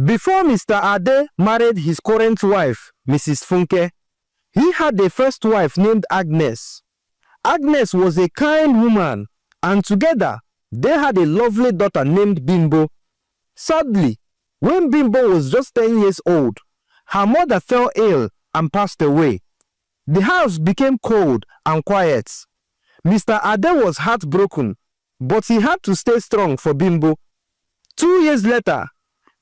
Before Mr. Ade married his current wife, Mrs. Funke, he had a first wife named Agnes. Agnes was a kind woman, and together they had a lovely daughter named Bimbo. Sadly, when Bimbo was just 10 years old, her mother fell ill and passed away. The house became cold and quiet. Mr. Ade was heartbroken, but he had to stay strong for Bimbo. 2 years later,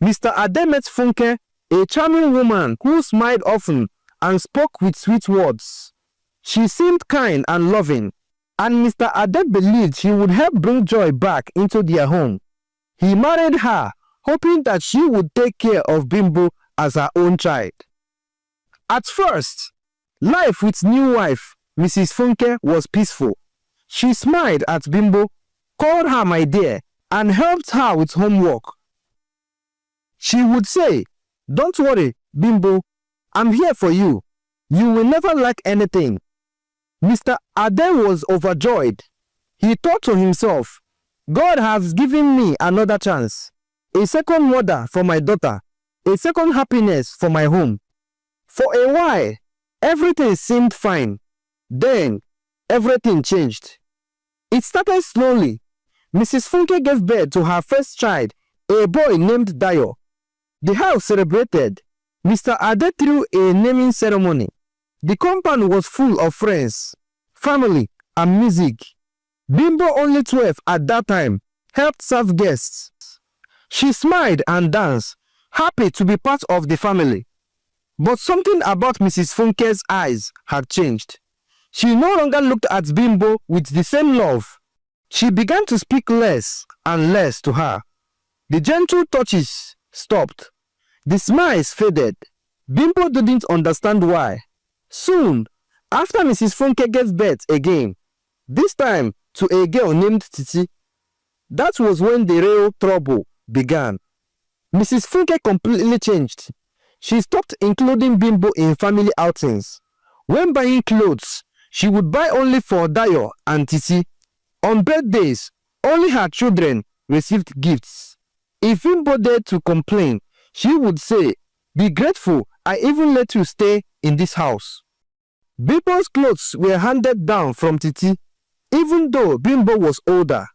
Mr. Ade met Funke, a charming woman who smiled often and spoke with sweet words. She seemed kind and loving, and Mr. Ade believed she would help bring joy back into their home. He married her, hoping that she would take care of Bimbo as her own child. At first, life with new wife, Mrs. Funke, was peaceful. She smiled at Bimbo, called her my dear, and helped her with homework. She would say, "Don't worry, Bimbo, I'm here for you. You will never lack anything." Mr. Ade was overjoyed. He thought to himself, "God has given me another chance, a second mother for my daughter, a second happiness for my home." For a while, everything seemed fine. Then, everything changed. It started slowly. Mrs. Funke gave birth to her first child, a boy named Dayo. The house celebrated. Mr. Ade threw a naming ceremony. The compound was full of friends, family, and music. Bimbo, only 12 at that time, helped serve guests. She smiled and danced, happy to be part of the family. But something about Mrs. Funke's eyes had changed. She no longer looked at Bimbo with the same love. She began to speak less and less to her. The gentle touches stopped. The smiles faded. Bimbo didn't understand why. Soon, after Mrs. Funke gave birth again, this time to a girl named Titi, that was when the real trouble began. Mrs. Funke completely changed. She stopped including Bimbo in family outings. When buying clothes, she would buy only for Dayo and Titi. On birthdays, only her children received gifts. If Bimbo dared to complain, she would say, "Be grateful, I even let you stay in this house." Bimbo's clothes were handed down from Titi. Even though Bimbo was older,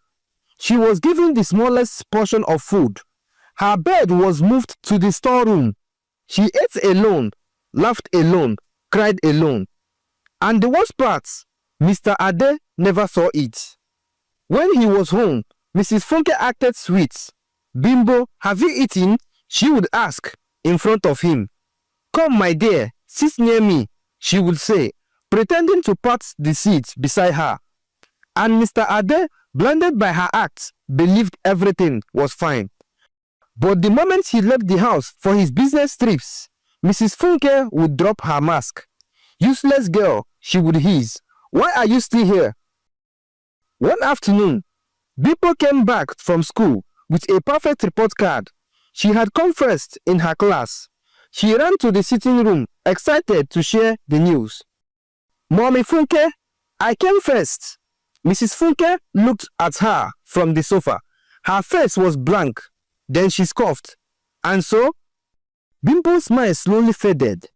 she was given the smallest portion of food. Her bed was moved to the storeroom. She ate alone, laughed alone, cried alone. And the worst part, Mr. Ade never saw it. When he was home, Mrs. Funke acted sweet. "Bimbo, have you eaten?" she would ask in front of him. "Come, my dear, sit near me," she would say, pretending to pat the seat beside her. And Mr. Ade, blinded by her acts, believed everything was fine. But the moment he left the house for his business trips, Mrs. Funke would drop her mask. "Useless girl," she would hiss. "Why are you still here?" One afternoon, Bimbo came back from school with a perfect report card. She had come first in her class. She ran to the sitting room, excited to share the news. "Mommy Funke, I came first." Mrs. Funke looked at her from the sofa. Her face was blank. Then she scoffed. "And so?" Bimbo's smile slowly faded.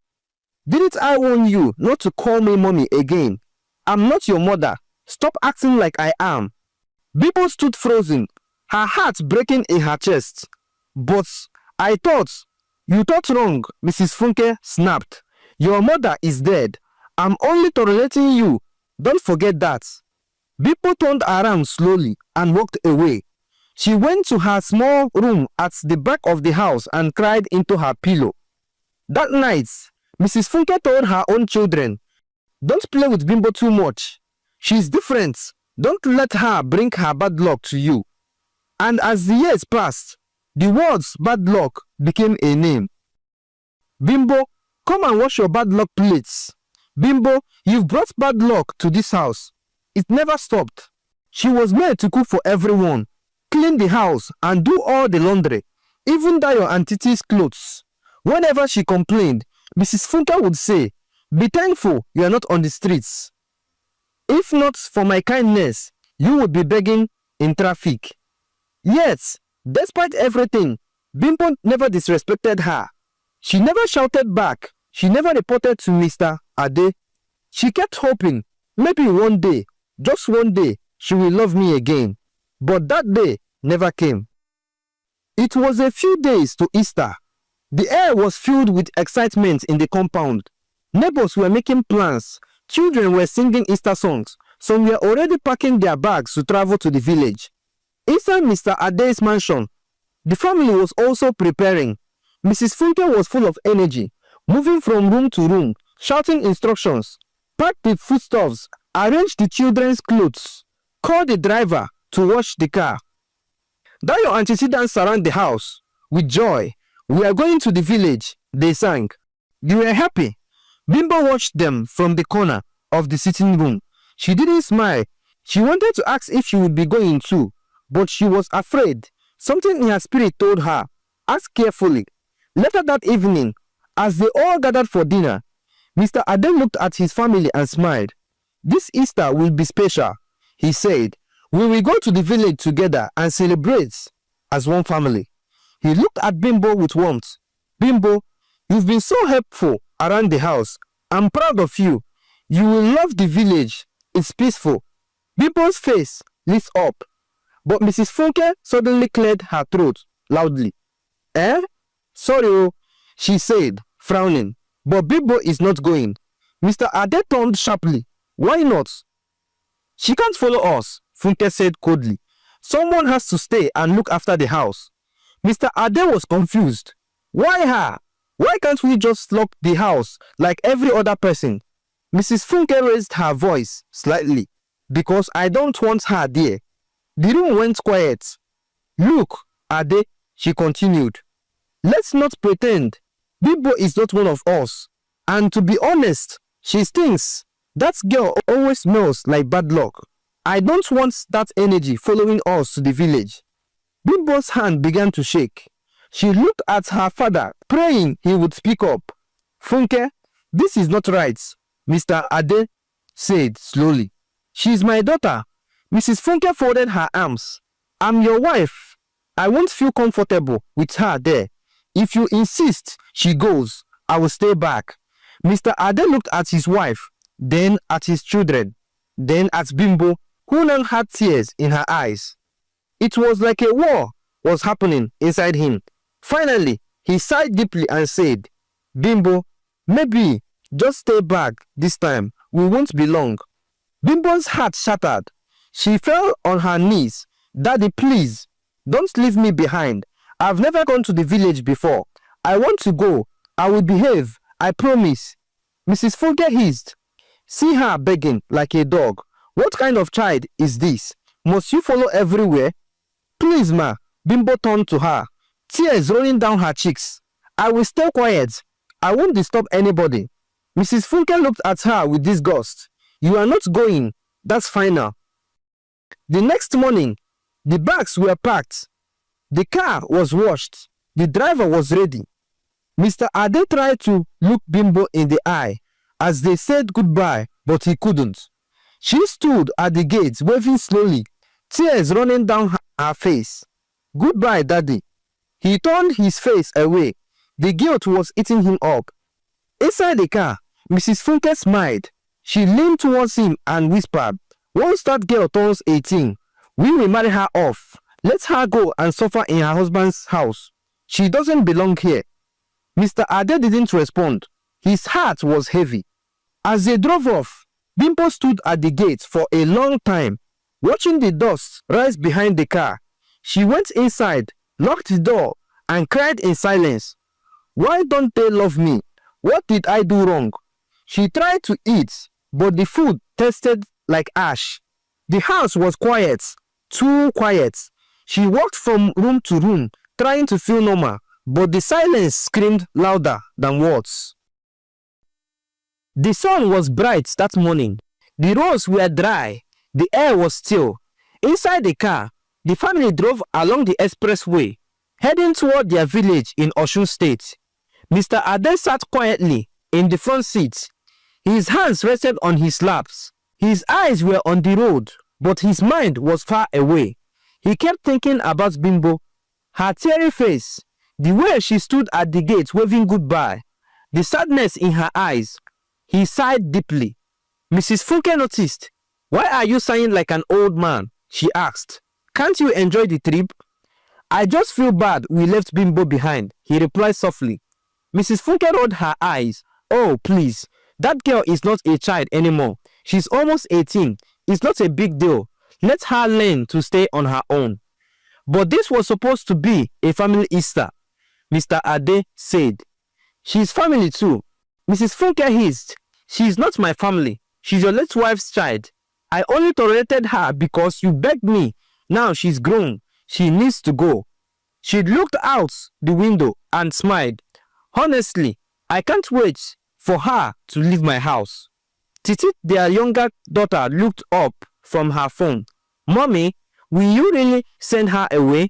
"Didn't I warn you not to call me mommy again? I'm not your mother. Stop acting like I am." Bimbo stood frozen, her heart breaking in her chest. "But I thought..." "You thought wrong," Mrs. Funke snapped. "Your mother is dead. I'm only tolerating you. Don't forget that." Bimbo turned around slowly and walked away. She went to her small room at the back of the house and cried into her pillow. That night, Mrs. Funke told her own children, "Don't play with Bimbo too much. She's different. Don't let her bring her bad luck to you." And as the years passed, the words bad luck became a name. "Bimbo, come and wash your bad luck plates. Bimbo, you've brought bad luck to this house." It never stopped. She was made to cook for everyone, clean the house, and do all the laundry, even Dayo and Titi's clothes. Whenever she complained, Mrs. Funke would say, "Be thankful you are not on the streets. If not for my kindness, you would be begging in traffic." Yet, despite everything, Bimbo never disrespected her. She never shouted back. She never reported to Mr. Ade. She kept hoping, maybe one day, just one day, she will love me again. But that day never came. It was a few days to Easter. The air was filled with excitement in the compound. Neighbors were making plans. Children were singing Easter songs. Some were already packing their bags to travel to the village. Inside Mr. Ade's mansion, the family was also preparing. Mrs. Funke was full of energy, moving from room to room, shouting instructions, pack the foodstuffs, arrange the children's clothes, call the driver to wash the car. Dayo antecedents around the house. With joy, we are going to the village, they sang. They were happy. Bimbo watched them from the corner of the sitting room. She didn't smile. She wanted to ask if she would be going too, but she was afraid. Something in her spirit told her, ask carefully. Later that evening, as they all gathered for dinner, Mr. Ade looked at his family and smiled. This Easter will be special, he said. We will go to the village together and celebrate as one family. He looked at Bimbo with warmth. Bimbo, you've been so helpful around the house. I'm proud of you. You will love the village. It's peaceful. Bimbo's face lit up, but Mrs. Funke suddenly cleared her throat loudly. Eh? Sorry, she said, frowning. But Bimbo is not going. Mr. Ade turned sharply. Why not? She can't follow us, Funke said coldly. Someone has to stay and look after the house. Mr. Ade was confused. Why her? Why can't we just lock the house like every other person? Mrs. Funke raised her voice slightly. Because I don't want her there. The room went quiet. Look, Ade, she continued. Let's not pretend. Bimbo is not one of us. And to be honest, she stinks. That girl always smells like bad luck. I don't want that energy following us to the village. Bimbo's hand began to shake. She looked at her father, praying he would speak up. Funke, this is not right, Mr. Ade said slowly. She's my daughter. Mrs. Funke folded her arms. I'm your wife. I won't feel comfortable with her there. If you insist she goes, I will stay back. Mr. Ade looked at his wife, then at his children, then at Bimbo, who now had tears in her eyes. It was like a war was happening inside him. Finally, he sighed deeply and said, Bimbo, maybe just stay back this time. We won't be long. Bimbo's heart shattered. She fell on her knees. Daddy, please, don't leave me behind. I've never gone to the village before. I want to go. I will behave. I promise. Mrs. Funke hissed. See her begging like a dog. What kind of child is this? Must you follow everywhere? Please, ma. Bimbo turned to her, tears rolling down her cheeks. I will stay quiet. I won't disturb anybody. Mrs. Funke looked at her with disgust. You are not going. That's final. The next morning, the bags were packed. The car was washed. The driver was ready. Mr. Ade tried to look Bimbo in the eye as they said goodbye, but he couldn't. She stood at the gate waving slowly, tears running down her face. Goodbye, Daddy. He turned his face away. The guilt was eating him up. Inside the car, Mrs. Funke smiled. She leaned towards him and whispered, once that girl turns 18, we will marry her off. Let her go and suffer in her husband's house. She doesn't belong here. Mr. Ade didn't respond. His heart was heavy. As they drove off, Bimbo stood at the gate for a long time, watching the dust rise behind the car. She went inside, locked the door, and cried in silence. Why don't they love me? What did I do wrong? She tried to eat, but the food tasted like ash. The house was quiet, too quiet. She walked from room to room, trying to feel normal, but the silence screamed louder than words. The sun was bright that morning. The roads were dry. The air was still. Inside the car, the family drove along the expressway, heading toward their village in Osun State. Mr. Ade sat quietly in the front seat. His hands rested on his laps. His eyes were on the road, but his mind was far away. He kept thinking about Bimbo, her teary face, The way she stood at the gate waving goodbye, the sadness in her eyes, he sighed deeply. Mrs. Funke noticed. "Why are you sighing like an old man?" she asked. "Can't you enjoy the trip?" "I just feel bad we left Bimbo behind," he replied softly. Mrs. Funke rolled her eyes. "Oh, please. That girl is not a child anymore. She's almost 18. It's not a big deal. Let her learn to stay on her own." "But this was supposed to be a family Easter," Mr. Ade said. "She's family too." Mrs. Funke hissed. "She's not my family. She's your late wife's child. I only tolerated her because you begged me. Now she's grown. She needs to go." She looked out the window and smiled. "Honestly, I can't wait for her to leave my house." Titi, their younger daughter, looked up from her phone. "Mommy, will you really send her away?"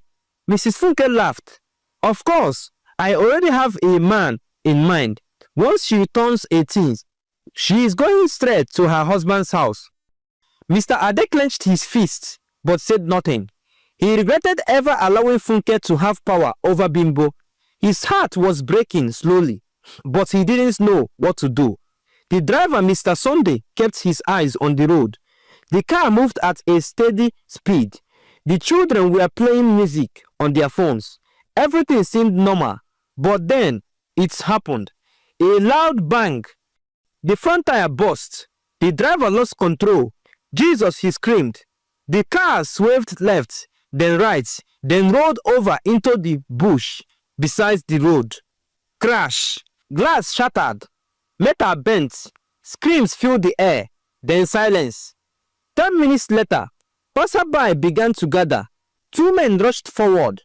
Mrs. Funke laughed. "Of course, I already have a man in mind. Once she turns 18, she is going straight to her husband's house." Mr. Ade clenched his fist but said nothing. He regretted ever allowing Funke to have power over Bimbo. His heart was breaking slowly, but he didn't know what to do. The driver, Mr. Sunday, kept his eyes on the road. The car moved at a steady speed. The children were playing music on their phones. Everything seemed normal, but then it happened. A loud bang. The front tire burst. The driver lost control. "Jesus," he screamed. The car swerved left, then right, then rolled over into the bush beside the road. Crash. Glass shattered. Metal bent. Screams filled the air, then silence. 10 minutes later, passerby began to gather. 2 men rushed forward.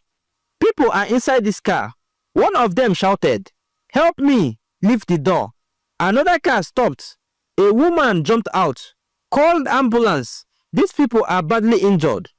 "People are inside this car." One of them shouted, "Help me, leave the door." Another car stopped. A woman jumped out. "Called ambulance. These people are badly injured."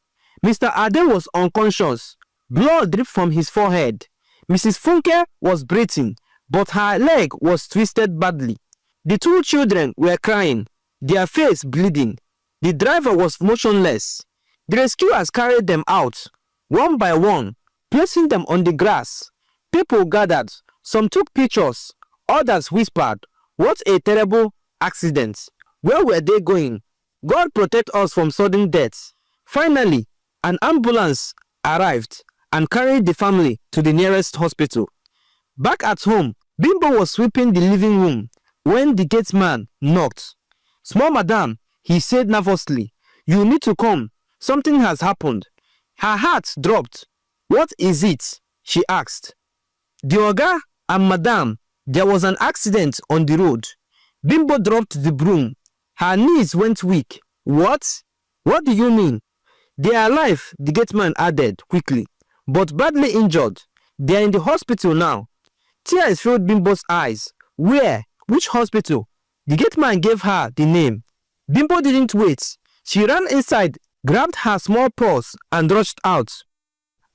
Mr. Ade was unconscious. Blood dripped from his forehead. Mrs. Funke was breathing, but her leg was twisted badly. The 2 children were crying, their face bleeding. The driver was motionless. The rescuers carried them out, one by one, placing them on the grass. People gathered. Some took pictures. Others whispered, "What a terrible accident. Where were they going? God protect us from sudden death." Finally, an ambulance arrived and carried the family to the nearest hospital. Back at home, Bimbo was sweeping the living room when the gate man knocked. "Small madam," he said nervously, "you need to come. Something has happened." Her heart dropped. "What is it?" she asked. "The oga and madam, there was an accident on the road." Bimbo dropped the broom. Her knees went weak. "What? What do you mean?" "They are alive," the gateman added quickly, "but badly injured. They are in the hospital now." Tears filled Bimbo's eyes. "Where? Which hospital?" The gateman gave her the name. Bimbo didn't wait. She ran inside, grabbed her small purse, and rushed out.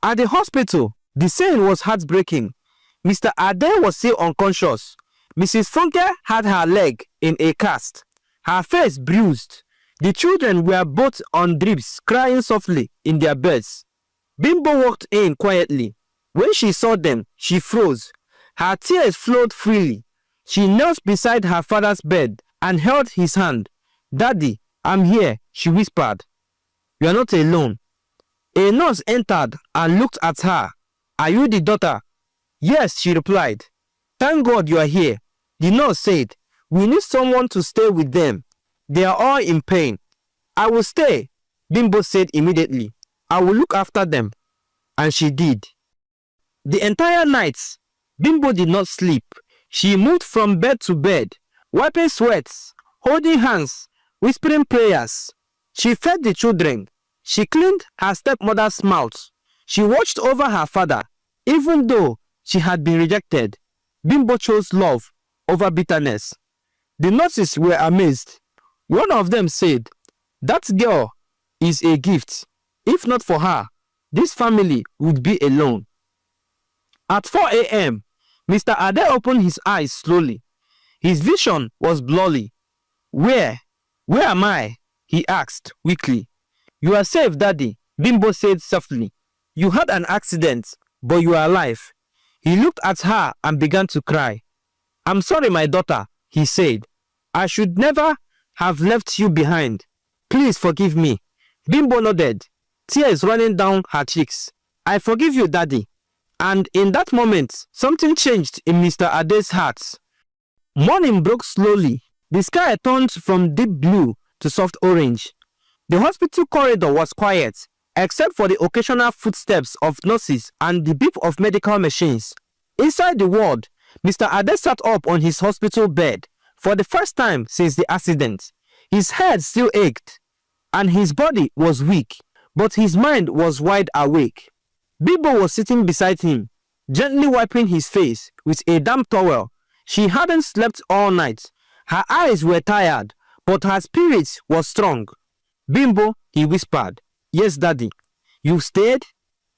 At the hospital, the scene was heartbreaking. Mr. Ade was still unconscious. Mrs. Funke had her leg in a cast, her face bruised. The children were both on drips, crying softly in their beds. Bimbo walked in quietly. When she saw them, she froze. Her tears flowed freely. She knelt beside her father's bed and held his hand. "Daddy, I'm here," she whispered. "You are not alone." A nurse entered and looked at her. "Are you the daughter?" "Yes," she replied. "Thank God you are here." The nurse said, "We need someone to stay with them. They are all in pain." "I will stay," Bimbo said immediately. "I will look after them." And she did. The entire night, Bimbo did not sleep. She moved from bed to bed, wiping sweats, holding hands, whispering prayers. She fed the children. She cleaned her stepmother's mouth. She watched over her father. Even though she had been rejected, Bimbo chose love over bitterness. The nurses were amazed. One of them said, "That girl is a gift. If not for her, this family would be alone." At 4 a.m., Mr. Ade opened his eyes slowly. His vision was blurry. Where am I?" he asked weakly. "You are safe, Daddy," Bimbo said softly. "You had an accident, but you are alive." He looked at her and began to cry. "I'm sorry, my daughter," he said. "I should never have left you behind. Please forgive me." Bimbo nodded, tears running down her cheeks. "I forgive you, Daddy." And in that moment, something changed in Mr. Ade's heart. Morning broke slowly. The sky turned from deep blue to soft orange. The hospital corridor was quiet, except for the occasional footsteps of nurses and the beep of medical machines. Inside the ward, Mr. Ade sat up on his hospital bed for the first time since the accident. His head still ached, and his body was weak, but his mind was wide awake. Bimbo was sitting beside him, gently wiping his face with a damp towel. She hadn't slept all night. Her eyes were tired, but her spirit was strong. "Bimbo," he whispered. "Yes, Daddy." "You stayed?"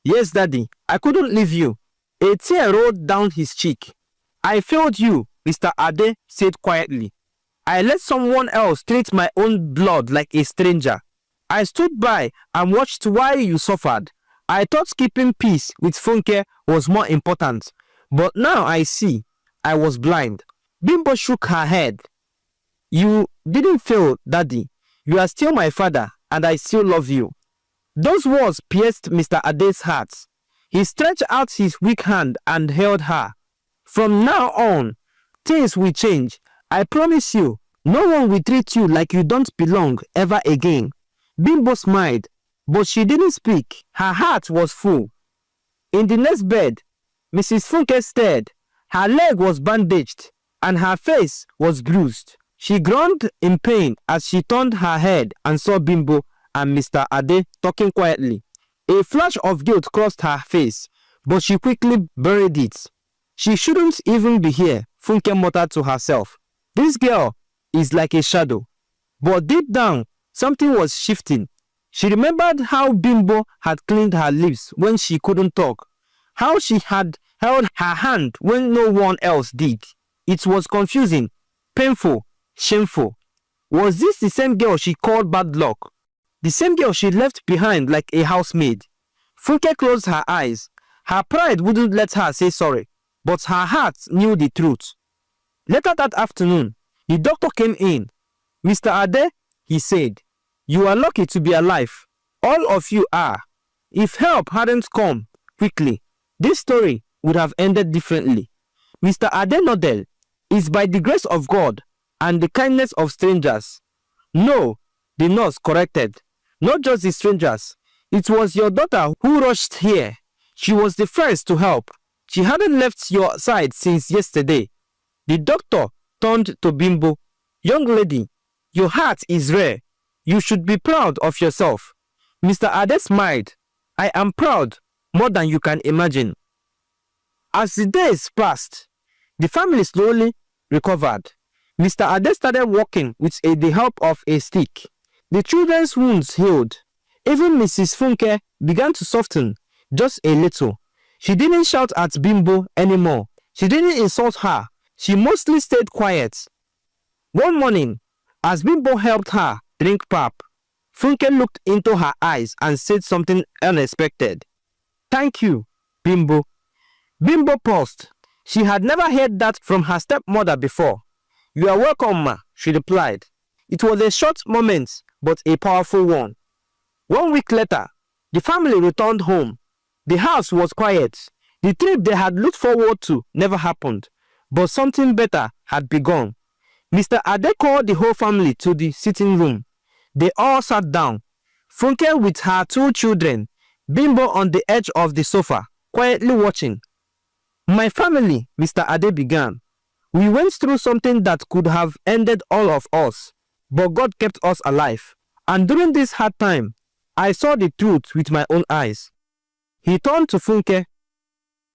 "Yes, Daddy. I couldn't leave you." A tear rolled down his cheek. "I failed you," Mr. Ade said quietly. "I let someone else treat my own blood like a stranger. I stood by and watched while you suffered. I thought keeping peace with Funke was more important, but now I see I was blind." Bimbo shook her head. "You didn't fail, Daddy. You are still my father, and I still love you." Those words pierced Mr. Ade's heart. He stretched out his weak hand and held her. "From now on, things will change. I promise you, no one will treat you like you don't belong ever again." Bimbo smiled, but she didn't speak. Her heart was full. In the next bed, Mrs. Funke stared. Her leg was bandaged, and her face was bruised. She groaned in pain as she turned her head and saw Bimbo and Mr. Ade talking quietly. A flash of guilt crossed her face, but she quickly buried it. "She shouldn't even be here," Funke muttered to herself. "This girl is like a shadow." But deep down, something was shifting. She remembered how Bimbo had cleaned her lips when she couldn't talk, how she had held her hand when no one else did. It was confusing, painful, shameful. Was this the same girl she called bad luck? The same girl she left behind like a housemaid? Funke closed her eyes. Her pride wouldn't let her say sorry, but her heart knew the truth. Later that afternoon, the doctor came in. "Mr. Ade," he said, "you are lucky to be alive. All of you are. If help hadn't come quickly, this story would have ended differently." Mr. Ade nodded. "It's by the grace of God and the kindness of strangers." "No," the nurse corrected. "Not just the strangers. It was your daughter who rushed here. She was the first to help. She hadn't left your side since yesterday." The doctor turned to Bimbo. "Young lady, your heart is rare. You should be proud of yourself." Mr. Ade smiled. "I am proud more than you can imagine." As the days passed, the family slowly recovered. Mr. Ade started walking with the help of a stick. The children's wounds healed. Even Mrs. Funke began to soften, just a little. She didn't shout at Bimbo anymore. She didn't insult her. She mostly stayed quiet. One morning, as Bimbo helped her drink pap, Funke looked into her eyes and said something unexpected. "Thank you, Bimbo." Bimbo paused. She had never heard that from her stepmother before. "You are welcome, ma," she replied. It was a short moment, but a powerful one. 1 week later, the family returned home. The house was quiet. The trip they had looked forward to never happened, but something better had begun. Mr. Ade called the whole family to the sitting room. They all sat down. Funke with her 2 children, Bimbo on the edge of the sofa, quietly watching. "My family," Mr. Ade began. "We went through something that could have ended all of us, but God kept us alive. And during this hard time, I saw the truth with my own eyes." He turned to Funke.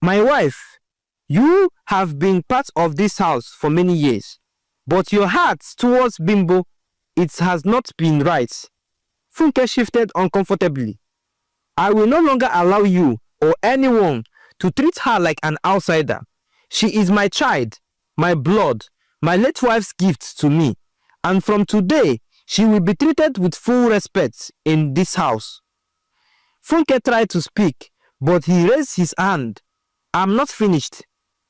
"My wife, you have been part of this house for many years, but your heart towards Bimbo, it has not been right." Funke shifted uncomfortably. "I will no longer allow you or anyone to treat her like an outsider. She is my child, my blood, my late wife's gift to me, and from today, she will be treated with full respect in this house." Funke tried to speak, but he raised his hand. I'm not finished.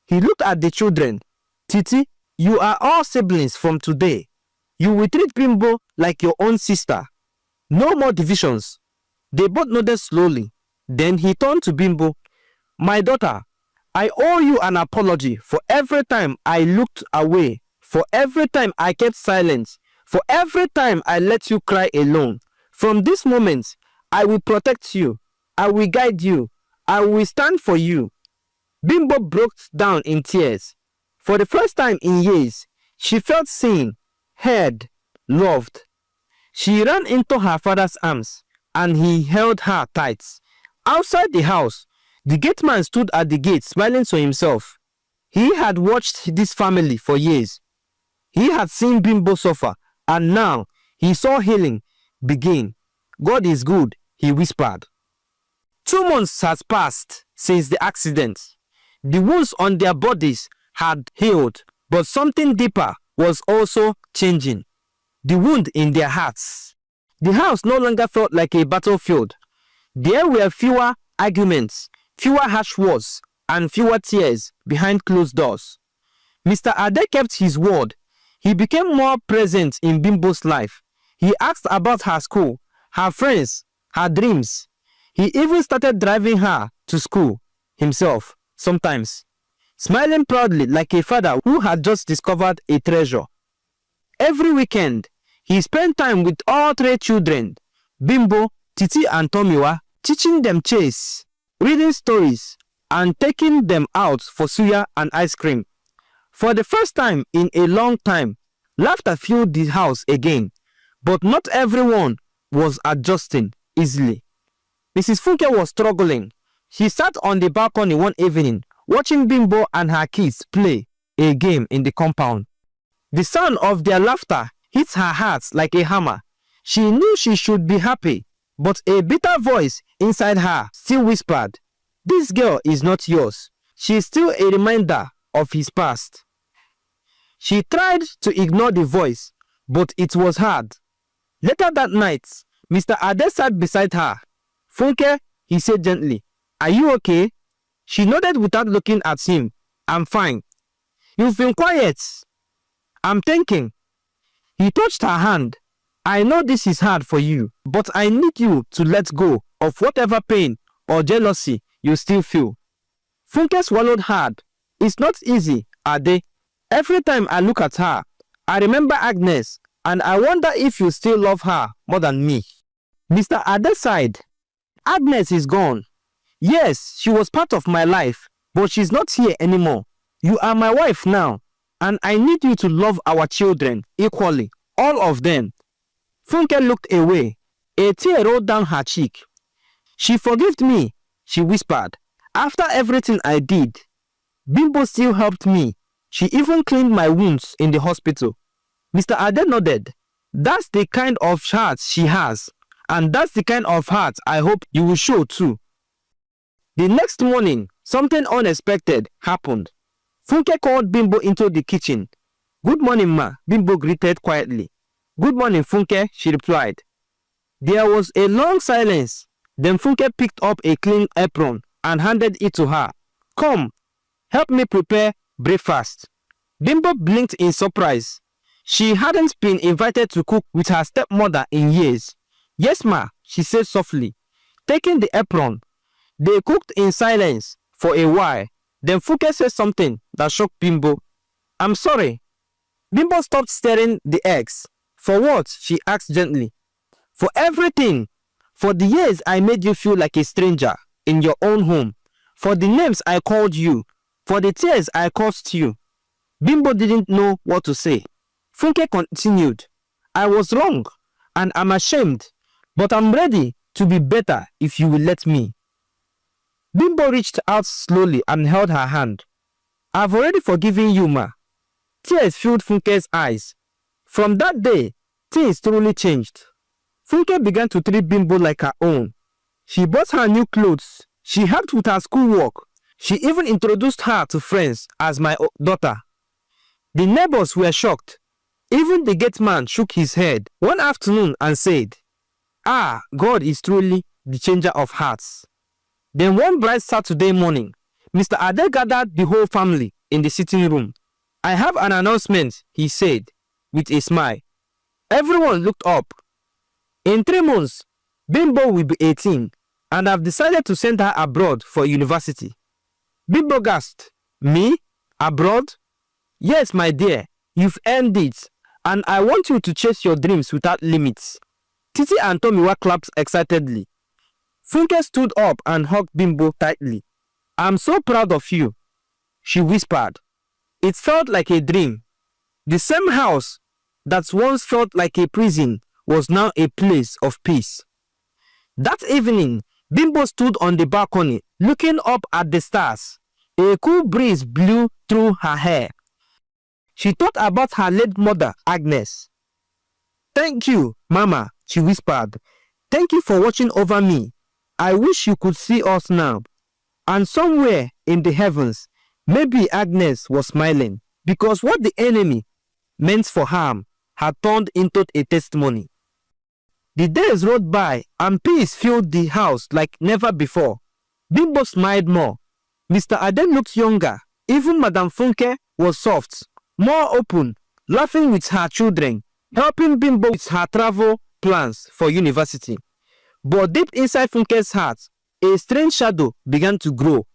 He looked at the children. Titi, you are all siblings from today. You will treat Bimbo like your own sister. No more divisions. They both nodded slowly. Then he turned to Bimbo. My daughter, I owe you an apology for every time I looked away, for every time I kept silent, for every time I let you cry alone. From this moment, I will protect you. I will guide you. I will stand for you. Bimbo broke down in tears. For the first time in years, she felt seen, heard, loved. She ran into her father's arms, and he held her tight. Outside the house, the gateman stood at the gate smiling to himself. He had watched this family for years. He had seen Bimbo suffer, and now he saw healing begin. God is good, he whispered. 2 months had passed since the accident. The wounds on their bodies had healed, but something deeper was also changing. The wound in their hearts. The house no longer felt like a battlefield. There were fewer arguments, fewer harsh words, and fewer tears behind closed doors. Mr. Ade kept his word. He became more present in Bimbo's life. He asked about her school, her friends, her dreams. He even started driving her to school himself sometimes, smiling proudly like a father who had just discovered a treasure. Every weekend, he spent time with all 3 children, Bimbo, Titi, and Tomiwa, teaching them chess, reading stories, and taking them out for suya and ice cream. For the first time in a long time, laughter filled the house again, but not everyone was adjusting easily. Mrs. Funke was struggling. She sat on the balcony one evening, watching Bimbo and her kids play a game in the compound. The sound of their laughter hit her heart like a hammer. She knew she should be happy, but a bitter voice inside her still whispered, "This girl is not yours. She is still a reminder of his past." She tried to ignore the voice, but it was hard. Later that night, Mr. Ade sat beside her. "Funke," he said gently, "are you okay?" She nodded without looking at him. "I'm fine." "You've been quiet." "I'm thinking." He touched her hand. "I know this is hard for you, but I need you to let go of whatever pain or jealousy you still feel." Funke swallowed hard. "It's not easy, Ade. Every time I look at her, I remember Agnes, and I wonder if you still love her more than me." Mr. Ade sighed. "Agnes is gone. Yes, she was part of my life, but she's not here anymore. You are my wife now, and I need you to love our children equally, all of them." Funke looked away. A tear rolled down her cheek. "She forgave me," she whispered, "after everything I did. Bimbo still helped me. She even cleaned my wounds in the hospital." Mr. Ade nodded. "That's the kind of heart she has, and that's the kind of heart I hope you will show too." The next morning, something unexpected happened. Funke called Bimbo into the kitchen. "Good morning, ma," Bimbo greeted quietly. "Good morning, Funke," she replied. There was a long silence. Then Funke picked up a clean apron and handed it to her. "Come, help me prepare breakfast." Bimbo blinked in surprise. She hadn't been invited to cook with her stepmother in years. "Yes, ma," she said softly, taking the apron. They cooked in silence for a while. Then Funke said something that shocked Bimbo. "I'm sorry." Bimbo stopped stirring the eggs. "For what?" she asked gently. "For everything. For the years I made you feel like a stranger in your own home. For the names I called you. For the tears I caused you." Bimbo didn't know what to say. Funke continued. "I was wrong, and I'm ashamed, but I'm ready to be better if you will let me." Bimbo reached out slowly and held her hand. "I've already forgiven you, ma." Tears filled Funke's eyes. From that day, things truly changed. Funke began to treat Bimbo like her own. She bought her new clothes. She helped with her schoolwork. She even introduced her to friends as my daughter. The neighbors were shocked. Even the gate man shook his head one afternoon and said, God is truly the changer of hearts." Then one bright Saturday morning, Mr. Ade gathered the whole family in the sitting room. "I have an announcement," he said with a smile. Everyone looked up. "In 3 months, Bimbo will be 18, and I've decided to send her abroad for university." Bimbo gasped. "Me? Abroad?" "Yes, my dear, you've earned it, and I want you to chase your dreams without limits." Titi and Tomiwa clapped excitedly. Funke stood up and hugged Bimbo tightly. "I'm so proud of you," she whispered. It felt like a dream. The same house that once felt like a prison was now a place of peace. That evening, Bimbo stood on the balcony looking up at the stars. A cool breeze blew through her hair. She thought about her late mother, Agnes. "Thank you, Mama," she whispered. "Thank you for watching over me. I wish you could see us now." And somewhere in the heavens, maybe Agnes was smiling, because what the enemy meant for harm had turned into a testimony. The days rolled by and peace filled the house like never before. Bimbo smiled more. Mr. Ade looked younger. Even Madame Funke was soft, more open, laughing with her children, helping Bimbo with her travel plans for university. But deep inside Funke's heart, a strange shadow began to grow.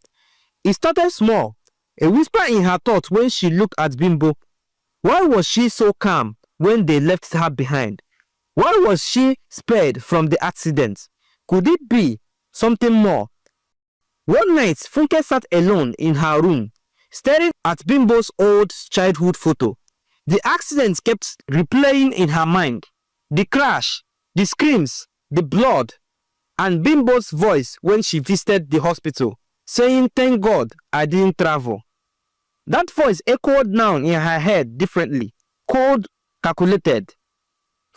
It started small, a whisper in her thought when she looked at Bimbo. Why was she so calm when they left her behind? Why was she spared from the accident? Could it be something more? One night, Funke sat alone in her room, staring at Bimbo's old childhood photo. The accident kept replaying in her mind. The crash, the screams, the blood, and Bimbo's voice when she visited the hospital, saying, "Thank God I didn't travel." That voice echoed now in her head differently, cold, calculated.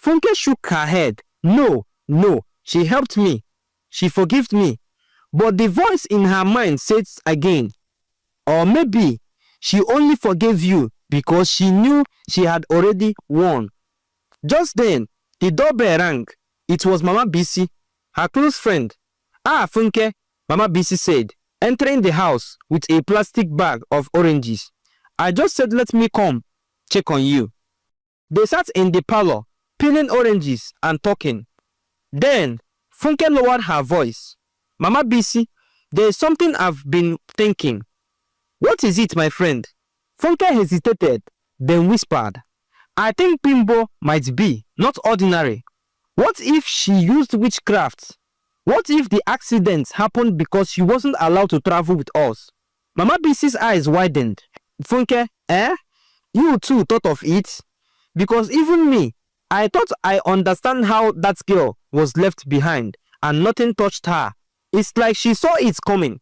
Funke shook her head. No, she helped me. She forgave me. But the voice in her mind said again, or maybe she only forgave you because she knew she had already won. Just then, the doorbell rang. It was Mama Bisi, her close friend. "Ah, Funke," Mama Bisi said, entering the house with a plastic bag of oranges. "I just said let me come check on you." They sat in the parlor, peeling oranges and talking. Then, Funke lowered her voice. "Mama Bisi, there is something I've been thinking." "What is it, my friend?" Funke hesitated, then whispered, "I think Bimbo might be not ordinary. What if she used witchcraft? What if the accident happened because she wasn't allowed to travel with us?" Mama Bisi's eyes widened. "Funke, you too thought of it? Because even me, I thought I understand how that girl was left behind and nothing touched her. It's like she saw it coming."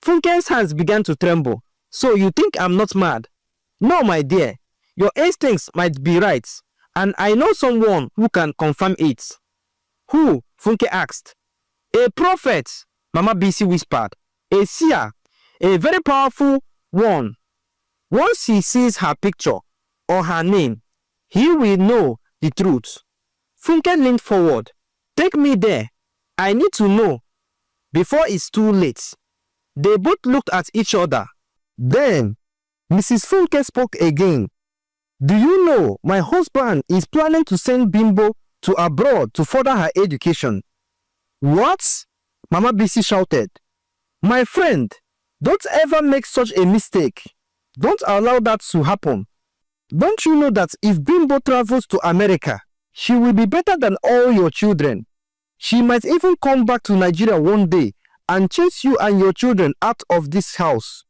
Funke's hands began to tremble. "So you think I'm not mad?" "No, my dear. Your instincts might be right, and I know someone who can confirm it." "Who?" Funke asked. "A prophet," Mama Bisi whispered. "A seer, a very powerful one. Once he sees her picture or her name, he will know the truth." Funke leaned forward. "Take me there. I need to know before it's too late." They both looked at each other. Then, Mrs. Funke spoke again. "Do you know my husband is planning to send Bimbo to abroad to further her education?" "What?" Mama Bisi shouted. "My friend, don't ever make such a mistake. Don't allow that to happen. Don't you know that if Bimbo travels to America, she will be better than all your children? She might even come back to Nigeria one day and chase you and your children out of this house.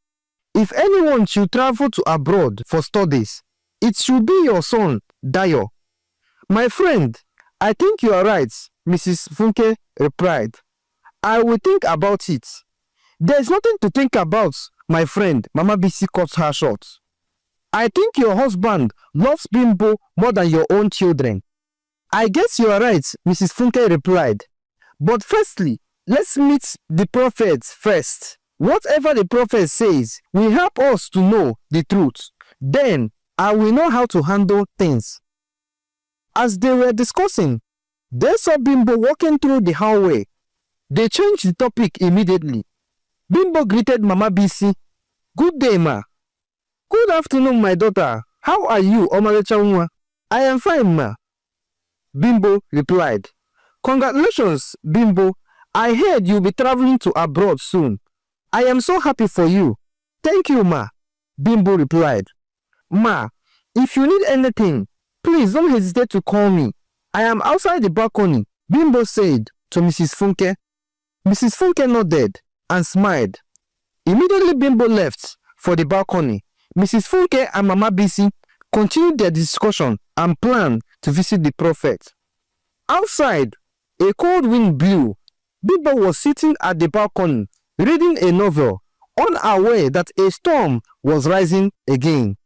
If anyone should travel to abroad for studies, it should be your son, Dayo." "My friend, I think you are right," Mrs. Funke replied. "I will think about it." "There's nothing to think about, my friend," Mama Bisi cut her short. "I think your husband loves Bimbo more than your own children." "I guess you are right," Mrs. Funke replied. "But firstly, let's meet the prophet first. Whatever the prophet says will help us to know the truth. Then I will know how to handle things." As they were discussing, they saw Bimbo walking through the hallway. They changed the topic immediately. Bimbo greeted Mama BC. Good day, ma. Good afternoon, my daughter. How are you, Omalechanwa? I am fine, ma. Bimbo replied. Congratulations, Bimbo. I heard you'll be traveling to abroad soon. I am so happy for you. Thank you, ma. Bimbo replied. Ma, if you need anything, please don't hesitate to call me. I am outside the balcony, Bimbo said to Mrs. Funke. Mrs. Funke nodded and smiled. Immediately Bimbo left for the balcony. Mrs. Funke and Mama BC continued their discussion and planned to visit the prophet. Outside, a cold wind blew. Bimbo was sitting at the balcony reading a novel, unaware that a storm was rising again.